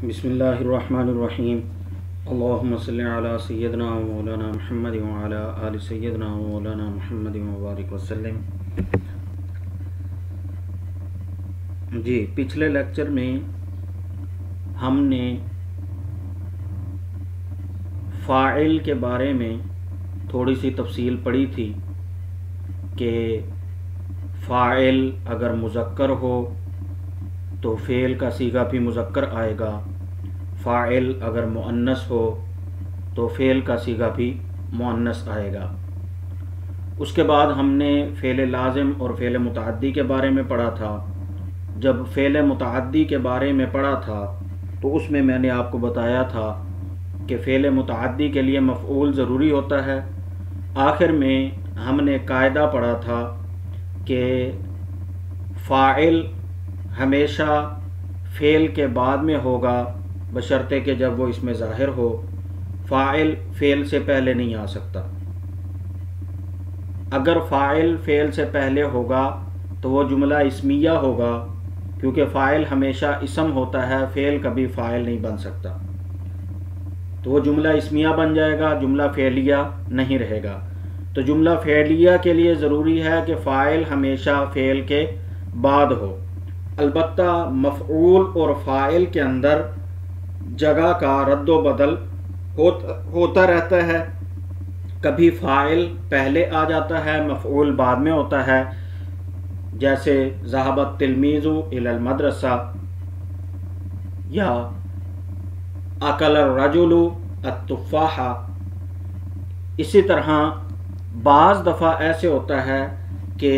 بسم اللہ الرحمن الرحیم اللہم صلی علی سیدنا و مولانا محمد و علی آل سیدنا و مولانا محمد مبارک وسلم۔ جی پچھلے لیکچر میں ہم نے فاعل کے بارے میں تھوڑی سی تفصیل پڑھی تھی کہ فاعل اگر مذکر ہو تو فعل کا صیغہ بھی مذکر آئے گا، فاعل اگر مؤنث ہو تو فعل کا صیغہ بھی مؤنث آئے گا۔ اس کے بعد ہم نے فعل لازم اور فعل متعدی کے بارے میں پڑھا تھا۔ جب فعل متعدی کے بارے میں پڑھا تھا تو اس میں نے آپ کو بتایا تھا کہ فعل متعدی کے لیے مفعول ضروری ہوتا ہے۔ آخر میں ہم نے قاعدہ پڑھا تھا کہ فاعل ہمیشہ فعل کے بعد میں ہوگا بشرطے کہ جب وہ اس میں ظاہر ہو، فاعل فعل سے پہلے نہیں آ سکتا۔ اگر فاعل فعل سے پہلے ہوگا تو وہ جملہ اسمیہ ہوگا، کیونکہ فاعل ہمیشہ اسم ہوتا ہے، فعل کبھی فاعل نہیں بن سکتا، تو وہ جملہ اسمیہ بن جائے گا، جملہ فعلیہ نہیں رہے گا۔ تو جملہ فعلیہ کے لیے ضروری ہے کہ فاعل ہمیشہ فعل کے بعد ہو۔ البتہ مفعول اور فاعل کے اندر جگہ کا رد و بدل ہوتا رہتا ہے، کبھی فاعل پہلے آ جاتا ہے، مفعول بعد میں ہوتا ہے، جیسے ذهب التلمیذ الی المدرسہ یا اکل الرجل التفاح۔ اسی طرح بعض دفعہ ایسے ہوتا ہے کہ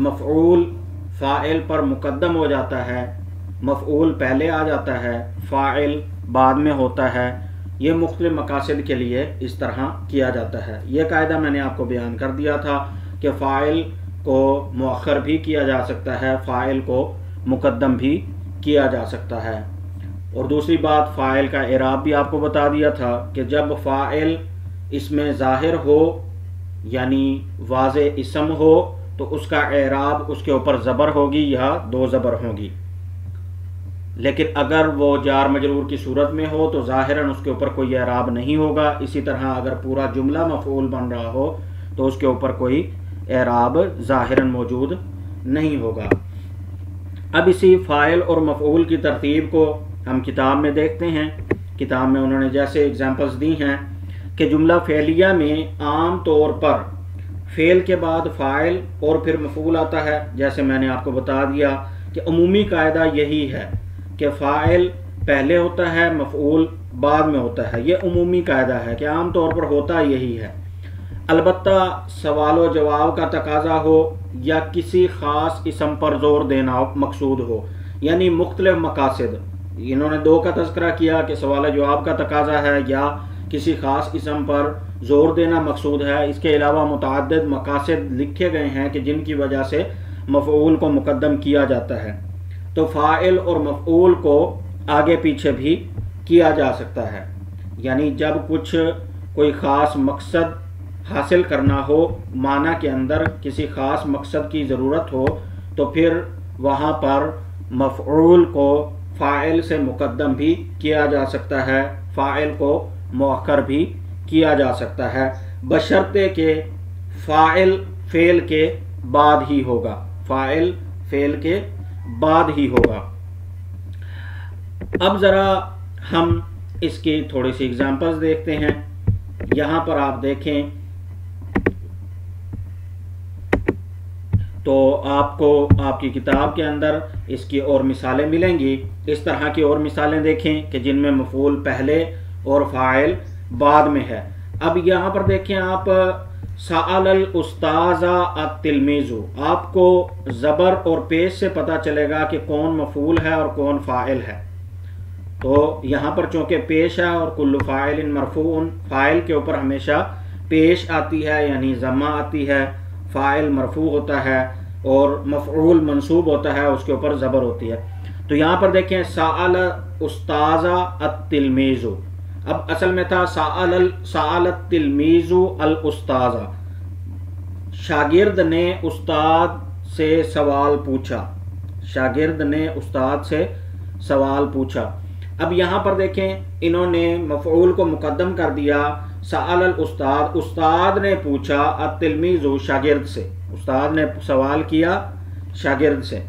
مفعول فاعل پر مقدم ہو جاتا ہے، مفعول پہلے آ جاتا ہے، فاعل بعد میں ہوتا ہے۔ یہ مختلف مقاصد کے لیے اس طرح کیا جاتا ہے۔ یہ قاعدہ میں نے آپ کو بیان کر دیا تھا کہ فاعل کو مؤخر بھی کیا جا سکتا ہے، فاعل کو مقدم بھی کیا جا سکتا ہے۔ اور دوسری بات، فاعل کا اعراب بھی آپ کو بتا دیا تھا کہ جب فاعل اس میں ظاہر ہو یعنی واضح اسم ہو تو اس کا اعراب اس کے اوپر زبر ہوگی یا دو زبر ہوگی، لیکن اگر وہ جار مجرور کی صورت میں ہو تو ظاہراً اس کے اوپر کوئی اعراب نہیں ہوگا۔ اسی طرح اگر پورا جملہ مفعول بن رہا ہو تو اس کے اوپر کوئی اعراب ظاہراً موجود نہیں ہوگا۔ اب اسی فاعل اور مفعول کی ترتیب کو ہم کتاب میں دیکھتے ہیں۔ کتاب میں انہوں نے جیسے اگزامپلز دی ہیں کہ جملہ فعلیہ میں عام طور پر فعل کے بعد فاعل اور پھر مفعول آتا ہے۔ جیسے میں نے آپ کو بتا دیا کہ عمومی قاعدہ یہی ہے کہ فاعل پہلے ہوتا ہے، مفعول بعد میں ہوتا ہے۔ یہ عمومی قاعدہ ہے کہ عام طور پر ہوتا یہی ہے۔ البتہ سوال و جواب کا تقاضا ہو یا کسی خاص اسم پر زور دینا مقصود ہو، یعنی مختلف مقاصد، انہوں نے دو کا تذکرہ کیا کہ سوال و جواب کا تقاضا ہے یا کسی خاص اسم پر زور دینا مقصود ہے۔ اس کے علاوہ متعدد مقاصد لکھے گئے ہیں کہ جن کی وجہ سے مفعول کو مقدم کیا جاتا ہے، تو فاعل اور مفعول کو آگے پیچھے بھی کیا جا سکتا ہے۔ یعنی جب کوئی خاص مقصد حاصل کرنا ہو، معنی کے اندر کسی خاص مقصد کی ضرورت ہو، تو پھر وہاں پر مفعول کو فاعل سے مقدم بھی کیا جا سکتا ہے، فاعل کو مؤخر بھی کیا جا سکتا ہے، بشرطے کہ فاعل فعل کے بعد ہی ہوگا، فاعل فعل کے بعد ہی ہوگا۔ اب ذرا ہم اس کی تھوڑی سی اگزامپلز دیکھتے ہیں۔ یہاں پر آپ دیکھیں تو آپ کو آپ کی کتاب کے اندر اس کی اور مثالیں ملیں گی۔ اس طرح کی اور مثالیں دیکھیں کہ جن میں مفعول پہلے اور فاعل بعد میں ہے۔ اب یہاں پر دیکھیں آپ، سأل الاستاذ التلمیذ، آپ کو زبر اور پیش سے پتہ چلے گا کہ کون مفعول ہے اور کون فاعل ہے۔ تو یہاں پر چونکہ پیش ہے اور کل فاعل مرفوع، فاعل کے اوپر ہمیشہ پیش آتی ہے یعنی ضمہ آتی ہے، فاعل مرفوع ہوتا ہے اور مفعول منصوب ہوتا ہے، اس کے اوپر زبر ہوتی ہے۔ تو یہاں پر دیکھیں سأل استاذ التلمیذ، اب اصل میں تھا سأل التلمیذ الاستاذ، شاگرد نے استاد سے سوال پوچھا، شاگرد نے استاد سے سوال پوچھا۔ اب یہاں پر دیکھیں انہوں نے مفعول کو مقدم کر دیا، سأل الاستاد، استاد نے پوچھا، التلمیذ شاگرد سے، استاد نے سوال کیا شاگرد سے۔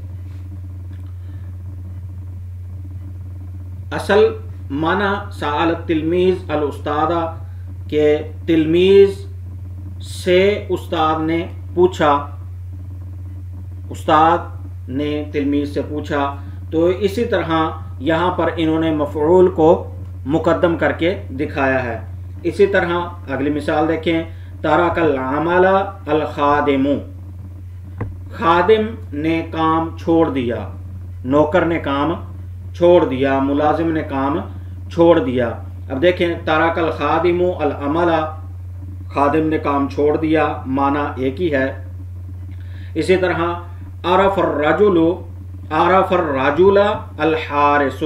اصل معنی سأل التلمیذ الاستاد کہ تلمیذ سے استاد نے پوچھا، استاد نے تلمیذ سے پوچھا۔ تو اسی طرح یہاں پر انہوں نے مفعول کو مقدم کر کے دکھایا ہے۔ اسی طرح اگلی مثال دیکھیں، ترک العمل الخادم، خادم نے کام چھوڑ دیا، نوکر نے کام چھوڑ دیا، ملازم نے کام چھوڑ دیا۔ اب دیکھیں ترک الخادم العمل، خادم نے کام چھوڑ دیا، معنی ایک ہی ہے۔ اسی طرح عرف الرجل، عرف الرجل الحارس،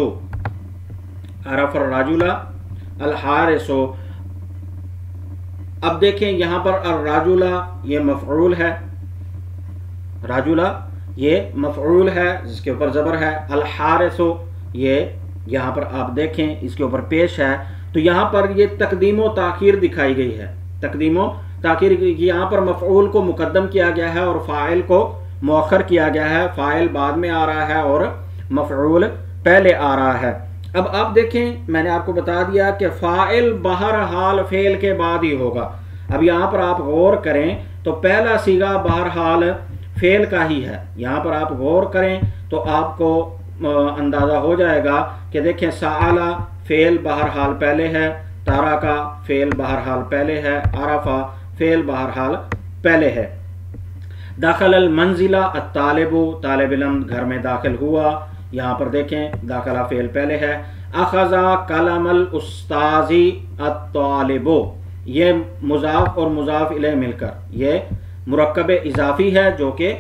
عرف الرجل الحارس۔ اب دیکھیں یہاں پر الرجل یہ مفعول ہے، رجل یہ مفعول ہے جس کے اوپر زبر ہے، الحارس یہ یہاں پر آپ دیکھیں اس کے اوپر پیش ہے، تو یہاں پر یہ تقدیم و تاخیر دکھائی گئی ہے، تقدیم و تاخیر، یہاں پر مفعول کو مقدم کیا گیا ہے اور فاعل کو مؤخر کیا گیا ہے، فاعل بعد میں آ رہا ہے اور مفعول پہلے آ رہا ہے۔ اب آپ دیکھیں میں نے آپ کو بتا دیا کہ فاعل بہرحال فعل کے بعد ہی ہوگا۔ اب یہاں پر آپ غور کریں تو پہلا صیغہ بہرحال فعل کا ہی ہے، یہاں پر آپ غور کریں تو آپ کو اندازہ ہو جائے گا کہ دیکھیں سألا فعل بہرحال پہلے ہے، ترکا فعل بہرحال پہلے ہے، عرفا فعل بہرحال پہلے ہے۔ دخل المنزل الطالب، طالب علم گھر میں داخل ہوا، یہاں پر دیکھیں داخلہ فعل پہلے ہے۔ اخذ قلم الاستاذ الطالب، یہ مضاف اور مضاف الیہ مل کر یہ مرکب اضافی ہے، جو کہ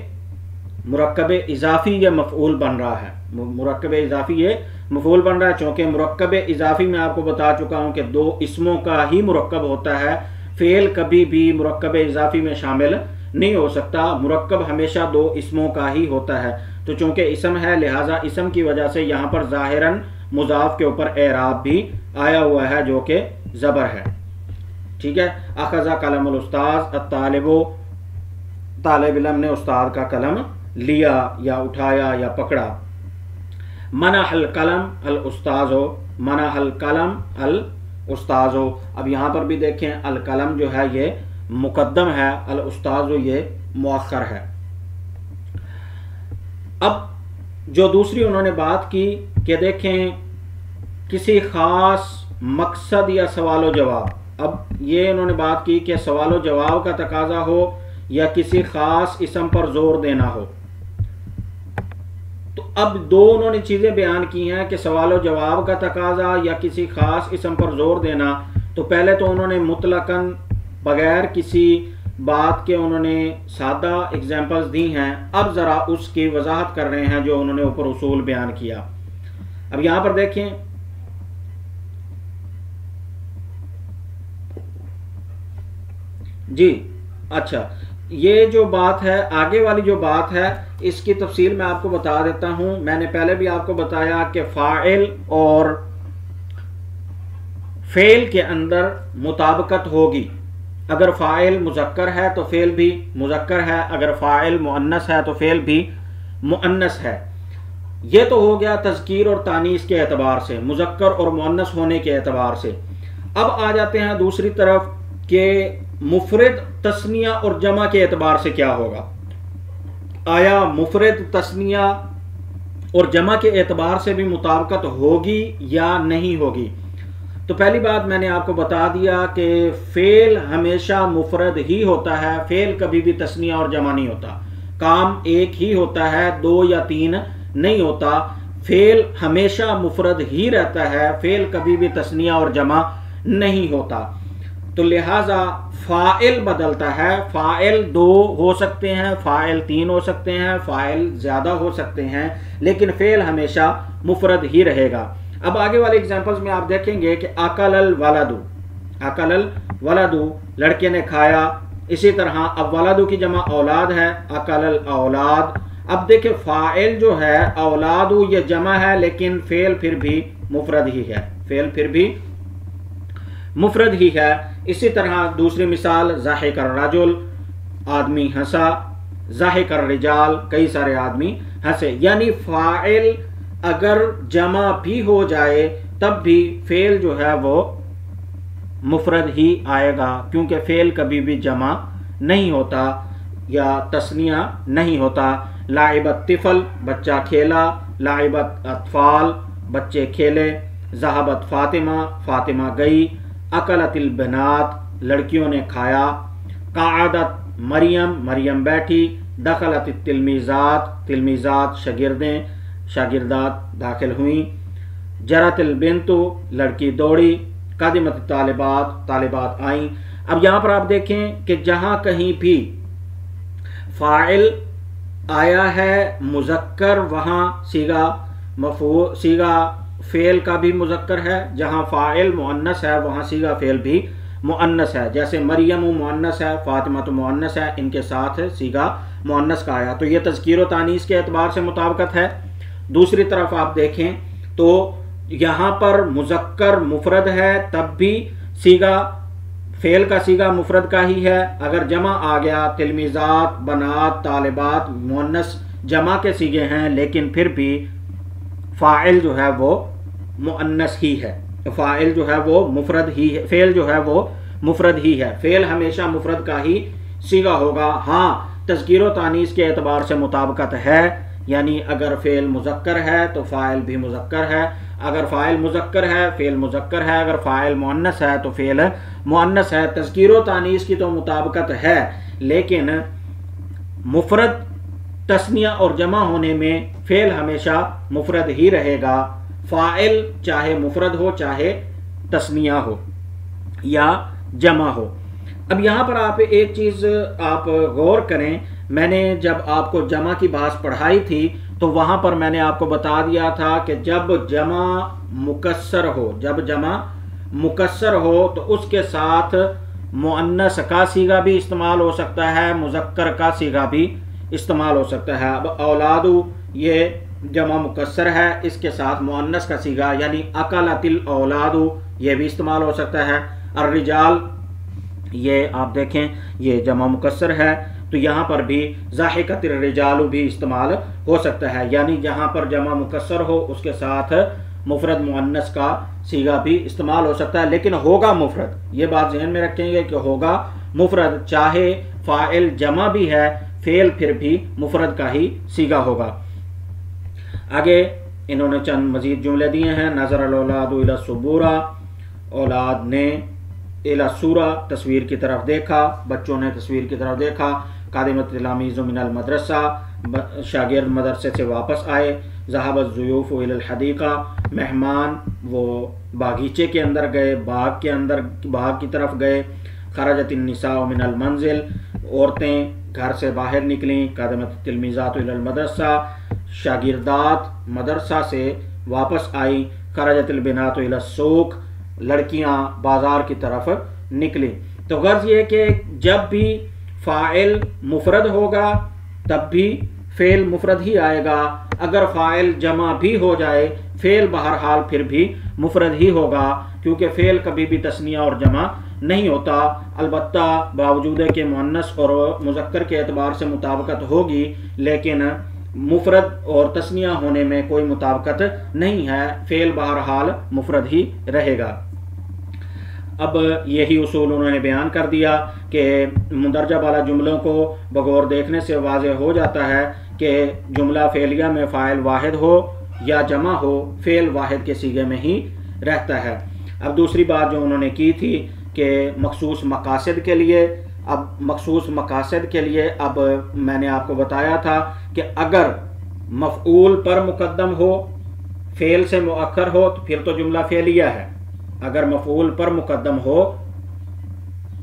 مرکب اضافی یہ مفعول بن رہا ہے، مرکب اضافی یہ مفعول بن رہا ہے، چونکہ مرکب اضافی میں آپ کو بتا چکا ہوں کہ دو اسموں کا ہی مرکب ہوتا ہے، فعل کبھی بھی مرکب اضافی میں شامل نہیں ہو سکتا، مرکب ہمیشہ دو اسموں کا ہی ہوتا ہے۔ تو چونکہ اسم ہے لہٰذا اسم کی وجہ سے یہاں پر ظاہراً مضاف کے اوپر اعراب بھی آیا ہوا ہے جو کہ زبر ہے، ٹھیک ہے۔ اخذ قلم الاستاذ الطالب، طالب علم نے استاد کا قلم لیا یا اٹھایا یا پکڑا۔ منح القلم الاستاذ، منح القلم الاستاذ، اب یہاں پر بھی دیکھیں القلم جو ہے یہ مقدم ہے، الاستاذ یہ مؤخر ہے۔ اب جو دوسری انہوں نے بات کی کہ دیکھیں کسی خاص مقصد یا سوال و جواب، اب یہ انہوں نے بات کی کہ سوال و جواب کا تقاضا ہو یا کسی خاص اسم پر زور دینا ہو، تو اب دو انہوں نے چیزیں بیان کی ہیں کہ سوال و جواب کا تقاضا یا کسی خاص اسم پر زور دینا۔ تو پہلے تو انہوں نے مطلقاً بغیر کسی بات کے انہوں نے سادہ اگزامپلز دی ہیں، اب ذرا اس کی وضاحت کر رہے ہیں جو انہوں نے اوپر اصول بیان کیا۔ اب یہاں پر دیکھیں جی، اچھا یہ جو بات ہے آگے والی جو بات ہے اس کی تفصیل میں آپ کو بتا دیتا ہوں۔ میں نے پہلے بھی آپ کو بتایا کہ فاعل اور فعل کے اندر مطابقت ہوگی، اگر فاعل مذکر ہے تو فعل بھی مذکر ہے، اگر فاعل مؤنث ہے تو فعل بھی مؤنث ہے۔ یہ تو ہو گیا تذکیر اور تانیث کے اعتبار سے، مذکر اور مؤنث ہونے کے اعتبار سے۔ اب آ جاتے ہیں دوسری طرف کہ مفرد تثنیہ اور جمع کے اعتبار سے کیا ہوگا، آیا مفرد تثنیہ اور جمع کے اعتبار سے بھی مطابقت ہوگی یا نہیں ہوگی؟ تو پہلی بات میں نے آپ کو بتا دیا کہ فعل ہمیشہ مفرد ہی ہوتا ہے، فعل کبھی بھی تثنیہ اور جمع نہیں ہوتا، کام ایک ہی ہوتا ہے، دو یا تین نہیں ہوتا، فعل ہمیشہ مفرد ہی رہتا ہے، فعل کبھی بھی تثنیہ اور جمع نہیں ہوتا۔ تو لہٰذا فاعل بدلتا ہے، فاعل دو ہو سکتے ہیں، فاعل تین ہو سکتے ہیں، فاعل زیادہ ہو سکتے ہیں، لیکن فعل ہمیشہ مفرد ہی رہے گا۔ اب آگے والے اگزامپلز میں آپ دیکھیں گے کہ اکل الولد، اکل الولد لڑکے نے کھایا، اسی طرح اب ولد کی جمع اولاد ہے، اکل الاولاد، اب دیکھیں فاعل جو ہے اولاد یہ جمع ہے لیکن فعل پھر بھی مفرد ہی ہے، فعل پھر بھی مفرد ہی ہے۔ اسی طرح دوسری مثال ضاحک الرجل، آدمی ہنسا، ضاحک الرجال، کئی سارے آدمی ہنسے، یعنی فاعل اگر جمع بھی ہو جائے تب بھی فعل جو ہے وہ مفرد ہی آئے گا، کیونکہ فعل کبھی بھی جمع نہیں ہوتا یا تثنیہ نہیں ہوتا۔ لعب الطفل، بچہ کھیلا، لعبت اطفال، بچے کھیلے، ذهبت فاطمہ، فاطمہ گئی، اکلت البنات، لڑکیوں نے کھایا، قعدت مریم، مریم بیٹھی، دخلت التلمیذات، تلمیذات شاگردیں، شاگردات داخل ہوئیں، جرت البنت، لڑکی دوڑی، قدمت الطالبات، طالبات آئیں۔ اب یہاں پر آپ دیکھیں کہ جہاں کہیں بھی فاعل آیا ہے مذکر وہاں صیغہ مفعول، صیغہ فعل کا بھی مذکر ہے، جہاں فاعل مؤنث ہے وہاں صیغہ فعل بھی مؤنث ہے، جیسے مریم مؤنث ہے، فاطمہ تو مؤنث ہے، ان کے ساتھ صیغہ مؤنث کا آیا، تو یہ تذکیر و تانیث کے اعتبار سے مطابقت ہے۔ دوسری طرف آپ دیکھیں تو یہاں پر مذکر مفرد ہے تب بھی صیغہ فعل کا صیغہ مفرد کا ہی ہے، اگر جمع آ گیا تلمیذات، بنات، طالبات، مؤنث جمع کے صیغے ہیں لیکن پھر بھی فاعل جو ہے وہ مؤنث ہی ہے، فاعل جو ہے وہ مفرد ہی ہے، فعل جو ہے وہ مفرد ہی ہے، فعل ہمیشہ مفرد کا ہی صیغہ ہوگا۔ ہاں تذکیر و تانیث کے اعتبار سے مطابقت ہے، یعنی اگر فعل مذکر ہے تو فاعل بھی مذکر ہے، اگر فاعل مذکر ہے فعل مذکر ہے، اگر فاعل مؤنث ہے تو فعل مؤنث ہے۔ تذکیر و تانیث کی تو مطابقت ہے لیکن مفرد تثنیہ اور جمع ہونے میں فعل ہمیشہ مفرد ہی رہے گا، فاعل چاہے مفرد ہو چاہے تثنیہ ہو یا جمع ہو۔ اب یہاں پر آپ ایک چیز آپ غور کریں، میں نے جب آپ کو جمع کی بحث پڑھائی تھی تو وہاں پر میں نے آپ کو بتا دیا تھا کہ جب جمع مکسر ہو، جب جمع مکسر ہو تو اس کے ساتھ مؤنث کا صیغہ بھی استعمال ہو سکتا ہے، مذکر کا صیغہ بھی استعمال ہو سکتا ہے۔ اب اولاد یہ جمع مکسر ہے، اس کے ساتھ مؤنث کا صیغہ یعنی اکلت الاولاد یہ بھی استعمال ہو سکتا ہے۔ الرجال یہ آپ دیکھیں یہ جمع مکسر ہے تو یہاں پر بھی ضاحکت الرجال بھی استعمال ہو سکتا ہے، یعنی جہاں پر جمع مکسر ہو اس کے ساتھ مفرد مؤنث کا صیغہ بھی استعمال ہو سکتا ہے، لیکن ہوگا مفرد، یہ بات ذہن میں رکھیں گے کہ ہوگا مفرد، چاہے فاعل جمع بھی ہے فعل پھر بھی مفرد کا ہی صیغہ ہوگا۔ آگے انہوں نے چند مزید جملے دیے ہیں، نظر الاولاد الی الصبورہ، اولاد نے الی الصورہ تصویر کی طرف دیکھا، بچوں نے تصویر کی طرف دیکھا، قادمت التلاميذ من المدرسہ، شاگرد مدرسے سے واپس آئے، ذهب الضيوف الى الحدیقہ، مہمان وہ باغیچے کے اندر گئے، باغ کے اندر باغ کی طرف گئے، خرجت النساء من المنزل، عورتیں گھر سے باہر نکلیں، قادمت التلمیذات الى المدرسہ، شاگردات مدرسہ سے واپس آئیں، خرجت البنات الى السوق، لڑکیاں بازار کی طرف نکلیں۔ تو غرض یہ کہ جب بھی فاعل مفرد ہوگا تب بھی فعل مفرد ہی آئے گا، اگر فاعل جمع بھی ہو جائے فعل بہرحال پھر بھی مفرد ہی ہوگا، کیونکہ فعل کبھی بھی تثنیہ اور جمع نہیں ہوتا۔ البتہ باوجود کہ مؤنث اور مذکر کے اعتبار سے مطابقت ہوگی لیکن مفرد اور تثنیہ ہونے میں کوئی مطابقت نہیں ہے، فعل بہرحال مفرد ہی رہے گا۔ اب یہی اصول انہوں نے بیان کر دیا کہ مندرجہ بالا جملوں کو بغور دیکھنے سے واضح ہو جاتا ہے کہ جملہ فعلیہ میں فاعل واحد ہو یا جمع ہو فعل واحد کے صیغے میں ہی رہتا ہے۔ اب دوسری بات جو انہوں نے کی تھی کہ مخصوص مقاصد کے لیے، اب مخصوص مقاصد کے لیے اب میں نے آپ کو بتایا تھا کہ اگر مفعول پر مقدم ہو فعل سے مؤخر ہو تو پھر تو جملہ فعلیہ ہے، اگر مفعول پر مقدم ہو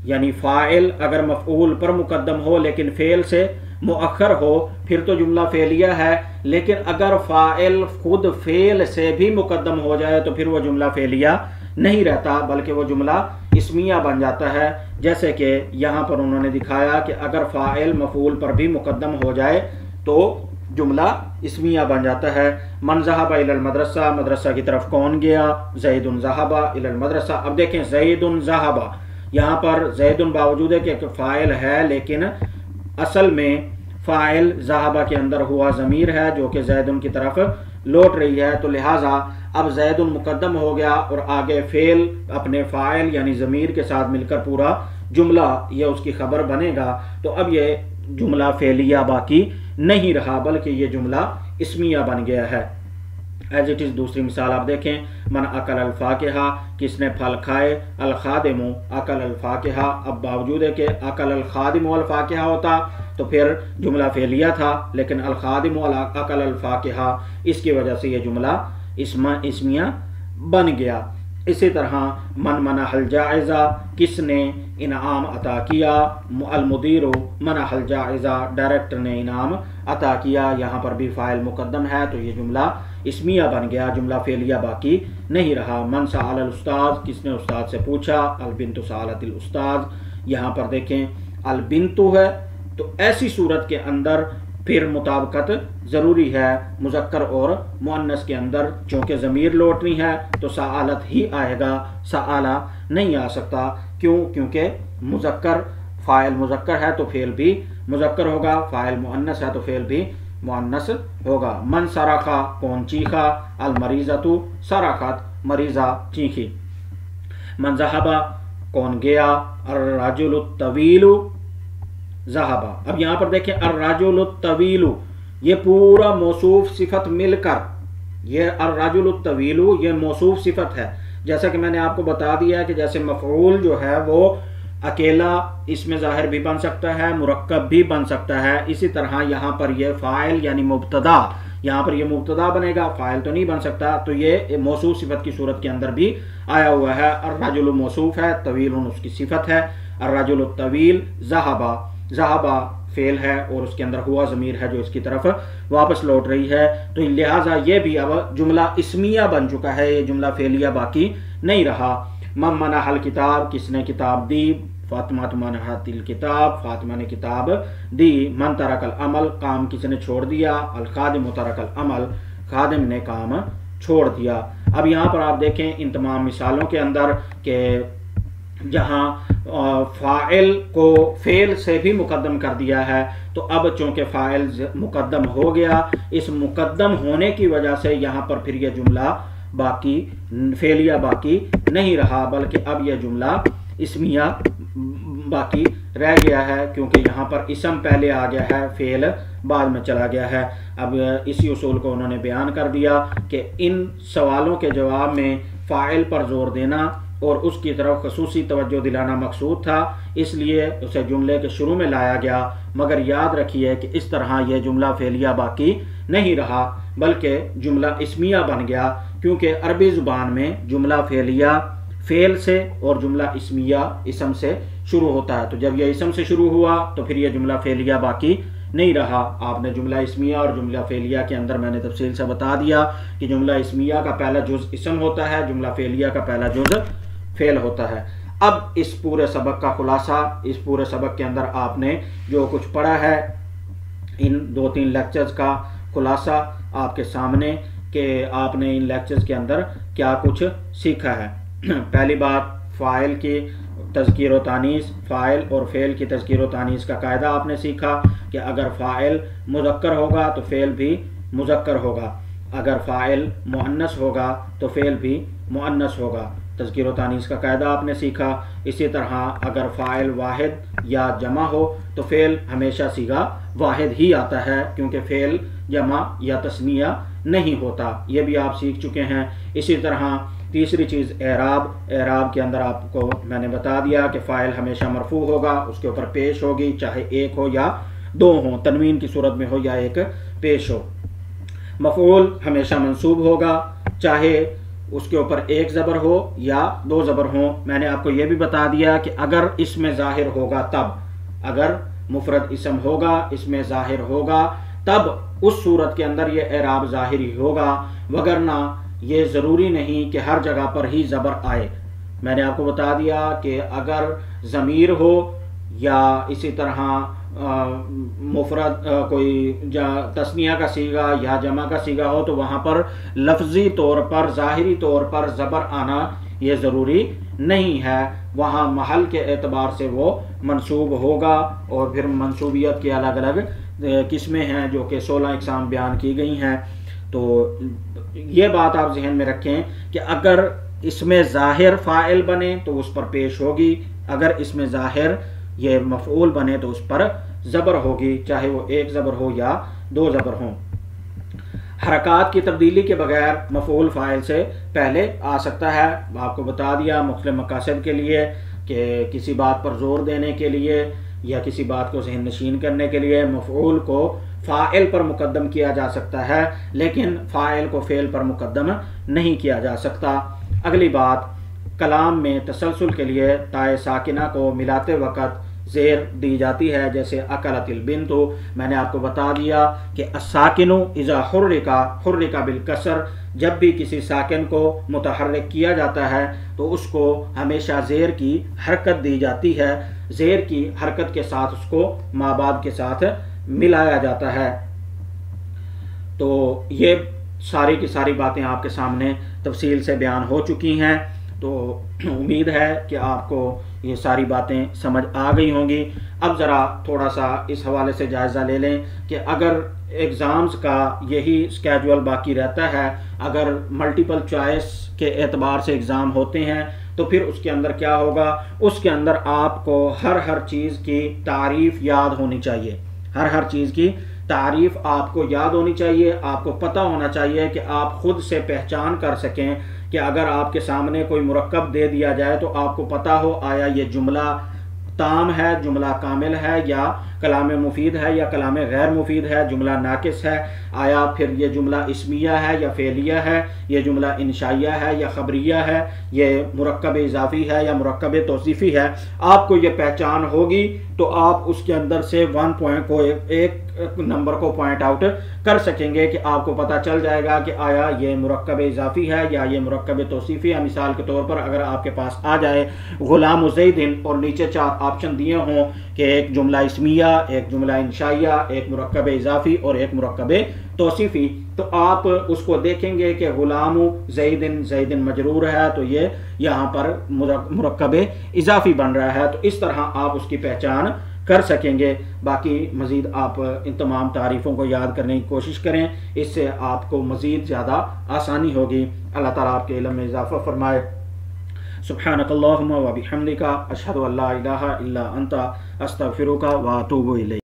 یعنی فاعل اگر مفعول پر مقدم ہو لیکن فعل سے مؤخر ہو پھر تو جملہ فعلیہ ہے، لیکن اگر فاعل خود فعل سے بھی مقدم ہو جائے تو پھر وہ جملہ فعلیہ نہیں رہتا بلکہ وہ جملہ اسمیہ بن جاتا ہے، جیسے کہ یہاں پر انہوں نے دکھایا کہ اگر فاعل مفعول پر بھی مقدم ہو جائے تو جملہ اسمیہ بن جاتا ہے۔ من ذہب الی المدرسہ، مدرسہ کی طرف کون گیا؟ زید ذہب الی المدرسہ۔ اب دیکھیں زید ذہب، یہاں پر زید باوجود ہے کہ ایک فاعل ہے، لیکن اصل میں فاعل ذہب کے اندر ہوا ضمیر ہے جو کہ زید کی طرف لوٹ رہی ہے، تو لہٰذا اب زید مقدم ہو گیا اور آگے فعل اپنے فاعل یعنی ضمیر کے ساتھ مل کر پورا جملہ یہ اس کی خبر بنے گا، تو اب یہ جملہ فعلیہ باقی نہیں رہا بلکہ یہ جملہ اسمیہ بن گیا ہے۔ ایز اٹ از دوسری مثال آپ دیکھیں، من اکل الفاکہہ، کس نے پھل کھائے، الخادم اکل الفاکہہ، اب باوجود ہے کہ اکل الخادم الفاکہہ ہوتا تو پھر جملہ فعلیہ تھا، لیکن الخادم اکل الفاکہہ اس کی وجہ سے یہ جملہ اسمیہ بن گیا۔ اسی طرح من منح الجائزہ، کس نے انعام عطا کیا، المدیر منح الجائزہ، ڈائریکٹر نے انعام عطا کیا، یہاں پر بھی فاعل مقدم ہے تو یہ جملہ اسمیہ بن گیا، جملہ فعلیہ باقی نہیں رہا۔ من سأل الاستاذ، کس نے استاد سے پوچھا، البنت سألت الاستاذ، یہاں پر دیکھیں البنت ہے تو ایسی صورت کے اندر پھر مطابقت ضروری ہے مذکر اور مؤنث کے اندر، چونکہ ضمیر لوٹنی ہے تو سألت ہی آئے گا، سألہ نہیں آ سکتا، کیوں؟ کیونکہ مذکر فاعل مذکر ہے تو فعل بھی مذکر ہوگا، فاعل مؤنث ہے تو فعل بھی مؤنث ہوگا۔ من صرخا، کون چیخا، المریضۃ صرخت، مریضہ چیخی۔ من ذہب، کون گیا، الرجل الطویل ذہب۔ اب یہاں پر دیکھیں الرجل الطویل، یہ پورا موصوف صفت مل کر، یہ الرجل الطویل یہ موصوف صفت ہے، جیسا کہ میں نے آپ کو بتا دیا کہ جیسے مفعول جو ہے وہ اکیلا اس میں ظاہر بھی بن سکتا ہے، مرکب بھی بن سکتا ہے، اسی طرح یہاں پر یہ فاعل یعنی مبتدا، یہاں پر یہ مبتدا بنے گا، فاعل تو نہیں بن سکتا، تو یہ موصوف صفت کی صورت کے اندر بھی آیا ہوا ہے۔ الرجل موصوف ہے، طویل اس کی صفت ہے، الرجل الطویل ذہب، ذہب فعل ہے اور اس کے اندر ہوا ضمیر ہے جو اس کی طرف واپس لوٹ رہی ہے، تو لہٰذا یہ بھی اب جملہ اسمیہ بن چکا ہے، یہ جملہ فعلیہ باقی نہیں رہا۔ من منح الکتاب، کس نے کتاب دی، فاطمہ منحت الکتاب، فاطمہ نے کتاب دی۔ من ترک العمل، کام کس نے چھوڑ دیا، الخادم ترک العمل، خادم نے کام چھوڑ دیا۔ اب یہاں پر آپ دیکھیں ان تمام مثالوں کے اندر کہ جہاں فاعل کو فعل سے بھی مقدم کر دیا ہے تو اب چونکہ فاعل مقدم ہو گیا، اس مقدم ہونے کی وجہ سے یہاں پر پھر یہ جملہ باقی فعلیہ باقی نہیں رہا بلکہ اب یہ جملہ اسمیہ باقی رہ گیا ہے، کیونکہ یہاں پر اسم پہلے آ گیا ہے، فعل بعد میں چلا گیا ہے۔ اب اسی اصول کو انہوں نے بیان کر دیا کہ ان سوالوں کے جواب میں فاعل پر زور دینا اور اس کی طرف خصوصی توجہ دلانا مقصود تھا، اس لیے اسے جملے کے شروع میں لایا گیا، مگر یاد رکھیے کہ اس طرح یہ جملہ فعلیہ باقی نہیں رہا بلکہ جملہ اسمیہ بن گیا، کیونکہ عربی زبان میں جملہ فعلیہ فعل سے اور جملہ اسمیہ اسم سے شروع ہوتا ہے، تو جب یہ اسم سے شروع ہوا تو پھر یہ جملہ فعلیہ باقی نہیں رہا۔ آپ نے جملہ اسمیہ اور جملہ فعلیہ کے اندر میں نے تفصیل سے بتا دیا کہ جملہ اسمیہ کا پہلا جز اسم ہوتا ہے، جملہ فعلیہ کا پہلا جز فعل ہوتا ہے۔ اب اس پورے سبق کا خلاصہ، اس پورے سبق کے اندر آپ نے جو کچھ پڑھا ہے، ان 2-3 لیکچرز کا خلاصہ آپ کے سامنے کہ آپ نے ان لیکچرز کے اندر کیا کچھ سیکھا ہے۔ پہلی بات، فاعل کی تذکیر و تانیث، فاعل اور فعل کی تذکیر و تانیث کا قاعدہ آپ نے سیکھا کہ اگر فاعل مذکر ہوگا تو فعل بھی مذکر ہوگا، اگر فاعل مؤنث ہوگا تو فعل بھی مؤنث ہوگا، تذکیر و تانیث کا قاعدہ آپ نے سیکھا۔ اسی طرح اگر فاعل واحد یا جمع ہو تو فعل ہمیشہ صیغہ واحد ہی آتا ہے، کیونکہ فعل جمع یا تثنیہ نہیں ہوتا، یہ بھی آپ سیکھ چکے ہیں۔ اسی طرح تیسری چیز اعراب، اعراب کے اندر آپ کو میں نے بتا دیا کہ فاعل ہمیشہ مرفوع ہوگا، اس کے اوپر پیش ہوگی، چاہے ایک ہو یا دو ہوں، تنوین کی صورت میں ہو یا ایک پیش ہو۔ مفعول ہمیشہ منصوب ہوگا، چاہے اس کے اوپر ایک زبر ہو یا 2 زبر ہوں۔ میں نے آپ کو یہ بھی بتا دیا کہ اگر اس میں ظاہر ہوگا تب، اگر مفرد اسم ہوگا، اس میں ظاہر ہوگا تب اس صورت کے اندر یہ اعراب ظاہری ہوگا، وگرنہ یہ ضروری نہیں کہ ہر جگہ پر ہی زبر آئے۔ میں نے آپ کو بتا دیا کہ اگر ضمیر ہو یا اسی طرح مفرد کوئی تثنیہ کا صیغہ یا جمع کا صیغہ ہو تو وہاں پر لفظی طور پر ظاہری طور پر زبر آنا یہ ضروری نہیں ہے، وہاں محل کے اعتبار سے وہ منصوب ہوگا۔ اور پھر منصوبیت کی الگ الگ قسمیں ہیں جو کہ 16 اقسام بیان کی گئی ہیں۔ تو یہ بات آپ ذہن میں رکھیں کہ اگر اس میں ظاہر فاعل بنے تو اس پر پیش ہوگی، اگر اس میں ظاہر یہ مفعول بنے تو اس پر زبر ہوگی، چاہے وہ ایک زبر ہو یا دو زبر ہوں۔ حرکات کی تبدیلی کے بغیر مفعول فاعل سے پہلے آ سکتا ہے، آپ کو بتا دیا مختلف مقاصد کے لیے کہ کسی بات پر زور دینے کے لیے یا کسی بات کو ذہن نشین کرنے کے لیے مفعول کو فاعل پر مقدم کیا جا سکتا ہے، لیکن فاعل کو فعل پر مقدم نہیں کیا جا سکتا۔ اگلی بات، کلام میں تسلسل کے لیے تائے ساکنہ کو ملاتے وقت زیر دی جاتی ہے، جیسے اکلت البنت، میں نے آپ کو بتا دیا کہ الساکن اذا حرک بالکسر، جب بھی کسی ساکن کو متحرک کیا جاتا ہے تو اس کو ہمیشہ زیر کی حرکت دی جاتی ہے، زیر کی حرکت کے ساتھ اس کو ما بعد کے ساتھ ملایا جاتا ہے۔ تو یہ ساری کی ساری باتیں آپ کے سامنے تفصیل سے بیان ہو چکی ہیں، تو امید ہے کہ آپ کو یہ ساری باتیں سمجھ آ گئی ہوں گی۔ اب ذرا تھوڑا سا اس حوالے سے جائزہ لے لیں کہ اگر ایگزامز کا یہی اسکیجول باقی رہتا ہے، اگر ملٹیپل چوائس کے اعتبار سے ایگزام ہوتے ہیں تو پھر اس کے اندر کیا ہوگا، اس کے اندر آپ کو ہر چیز کی تعریف یاد ہونی چاہیے، ہر چیز کی تعریف آپ کو یاد ہونی چاہیے، آپ کو پتہ ہونا چاہیے کہ آپ خود سے پہچان کر سکیں کہ اگر آپ کے سامنے کوئی مرکب دے دیا جائے تو آپ کو پتہ ہو آیا یہ جملہ تام ہے، جملہ کامل ہے، یا کلام مفید ہے یا کلام غیر مفید ہے، جملہ ناقص ہے، آیا پھر یہ جملہ اسمیہ ہے یا فعلیہ ہے، یہ جملہ انشائیہ ہے یا خبریہ ہے، یہ مرکب اضافی ہے یا مرکب توصیفی ہے۔ آپ کو یہ پہچان ہوگی تو آپ اس کے اندر سے ایک نمبر کو پوائنٹ آؤٹ کر سکیں گے کہ آپ کو پتہ چل جائے گا کہ آیا یہ مرکب اضافی ہے یا یہ مرکب توصیفی ہے۔ مثال کے طور پر اگر آپ کے پاس آ جائے غلام زید اور نیچے 4 آپشن دیے ہوں کہ ایک جملہ اسمیہ، ایک جملہ انشائیہ، ایک مرکب اضافی اور ایک مرکب توصیفی، تو آپ اس کو دیکھیں گے کہ غلام زید مجرور ہے تو یہ یہاں پر مرکب اضافی بن رہا ہے، تو اس طرح آپ اس کی پہچان کر سکیں گے۔ باقی مزید آپ ان تمام تعریفوں کو یاد کرنے کی کوشش کریں، اس سے آپ کو مزید زیادہ آسانی ہوگی۔ اللہ تعالیٰ آپ کے علم میں اضافہ فرمائے۔ سبحانک اللہم و بحمدک، اشہد ان لا الہ الا انت، استغفرک و اتوب الیک۔